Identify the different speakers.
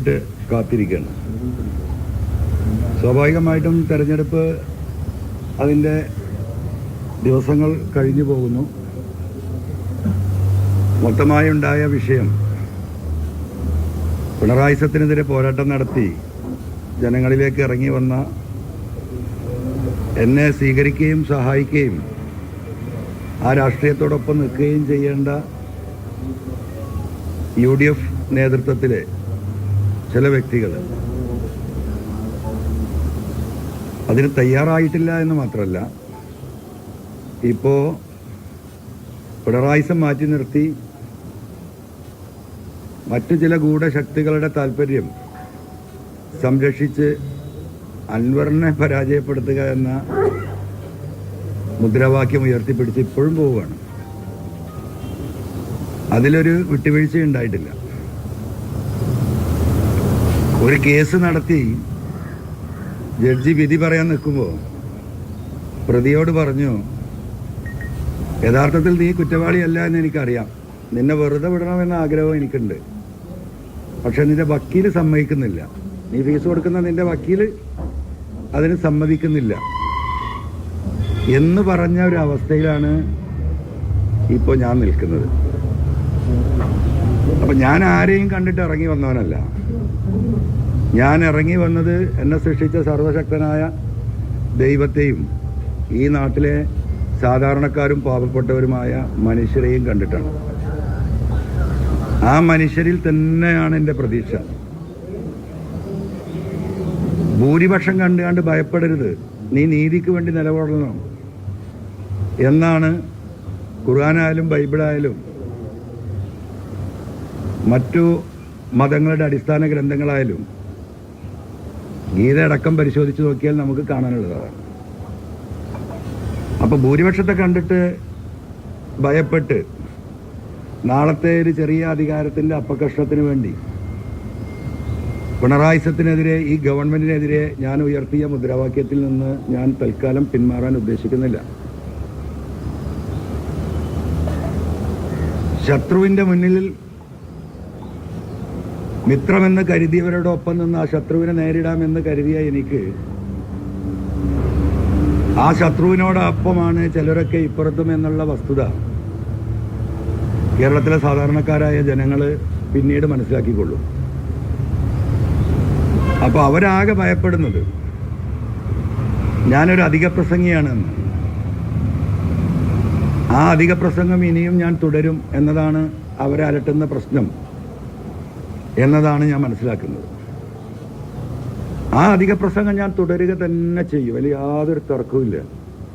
Speaker 1: വേണ്ടിയിട്ട് കാത്തിരിക്കുകയാണ്. സ്വാഭാവികമായിട്ടും തെരഞ്ഞെടുപ്പ് അതിൻ്റെ ദിവസങ്ങൾ കഴിഞ്ഞു പോകുന്നു. മൊത്തമായി ഉണ്ടായ വിഷയം പിണറായി സത്തിനെതിരെ പോരാട്ടം നടത്തി ജനങ്ങളിലേക്ക് ഇറങ്ങി വന്ന എന്നെ സ്വീകരിക്കുകയും സഹായിക്കുകയും ആ രാഷ്ട്രീയത്തോടൊപ്പം നിൽക്കുകയും ചെയ്യേണ്ട UDF നേതൃത്വത്തിലെ ചില വ്യക്തികൾ അതിന് തയ്യാറായിട്ടില്ല എന്ന് മാത്രമല്ല, ഇപ്പോൾ പിണറായിസം മാറ്റി നിർത്തി മറ്റു ചില ഗൂഢശക്തികളുടെ താല്പര്യം സംരക്ഷിച്ച് അൻവറിനെ പരാജയപ്പെടുത്തുക എന്ന മുദ്രാവാക്യം ഉയർത്തിപ്പിടിച്ച് ഇപ്പോഴും പോവുകയാണ്. അതിലൊരു വിട്ടുവീഴ്ച ഉണ്ടായിട്ടില്ല. ഒരു കേസ് നടത്തി ജഡ്ജി വിധി പറയാൻ നിൽക്കുമ്പോൾ പ്രതിയോട് പറഞ്ഞു, യഥാർത്ഥത്തിൽ നീ കുറ്റവാളിയല്ല എന്ന് എനിക്കറിയാം, നിന്നെ വെറുതെ വിടണമെന്ന ആഗ്രഹം എനിക്കുണ്ട്, പക്ഷെ നിന്റെ വക്കീൽ സമ്മതിക്കുന്നില്ല, നീ ഫീസ് കൊടുക്കുന്ന നിന്റെ വക്കീൽ അതിന് സമ്മതിക്കുന്നില്ല എന്ന് പറഞ്ഞ ഒരു അവസ്ഥയിലാണ് ഇപ്പോൾ ഞാൻ നിൽക്കുന്നത്. അപ്പം ഞാൻ ആരെയും കണ്ടിട്ട് ഇറങ്ങി വന്നവനല്ല. ഞാൻ ഇറങ്ങി വന്നത് എന്നെ സൃഷ്ടിച്ച സർവശക്തനായ ദൈവത്തെയും ഈ നാട്ടിലെ സാധാരണക്കാരും പാവപ്പെട്ടവരുമായ മനുഷ്യരെയും കണ്ടിട്ടാണ്. ആ മനുഷ്യരിൽ തന്നെയാണ് എൻ്റെ പ്രതീക്ഷ. ഭൂരിപക്ഷം കണ്ടുകൊണ്ട് ഭയപ്പെടരുത്, നീ നീതിക്ക് വേണ്ടി നിലകൊള്ളണം എന്നാണ് ഖുർആനായാലും ബൈബിളായാലും മറ്റു മതങ്ങളുടെ അടിസ്ഥാന ഗ്രന്ഥങ്ങളായാലും ഗീതയടക്കം പരിശോധിച്ച് നോക്കിയാൽ നമുക്ക് കാണാനുള്ളതാണ്. അപ്പോൾ ഭൂരിപക്ഷത്തെ കണ്ടിട്ട് ഭയപ്പെട്ട് നാളത്തെ ഒരു ചെറിയ അധികാരത്തിൻ്റെ അപകർഷണത്തിന് വേണ്ടി പിണറായിസത്തിനെതിരെ, ഈ ഗവൺമെൻറ്റിനെതിരെ ഞാൻ ഉയർത്തിയ മുദ്രാവാക്യത്തിൽ നിന്ന് ഞാൻ തൽക്കാലം പിന്മാറാൻ ഉദ്ദേശിക്കുന്നില്ല. ശത്രുവിൻ്റെ മുന്നിൽ മിത്രമെന്ന് കരുതിയവരോടൊപ്പം നിന്ന് ആ ശത്രുവിനെ നേരിടാമെന്ന് കരുതിയ എനിക്ക് ആ ശത്രുവിനോടൊപ്പമാണ് ചിലരൊക്കെ ഇപ്പുറത്തും എന്നുള്ള വസ്തുത കേരളത്തിലെ സാധാരണക്കാരായ ജനങ്ങൾ പിന്നീട് മനസ്സിലാക്കിക്കൊള്ളും. അപ്പോൾ അവരാകെ ഭയപ്പെടുന്നത് ഞാനൊരു അധിക പ്രസംഗിയാണെന്ന്. ആ അധിക പ്രസംഗം ഇനിയും ഞാൻ തുടരും എന്നതാണ് അവരെ അലട്ടുന്ന പ്രശ്നം എന്നതാണ് ഞാൻ മനസ്സിലാക്കുന്നത്. ആ അധിക പ്രസംഗം ഞാൻ തുടരുക തന്നെ ചെയ്യും, വലിയ യാതൊരു തർക്കവും ഇല്ല.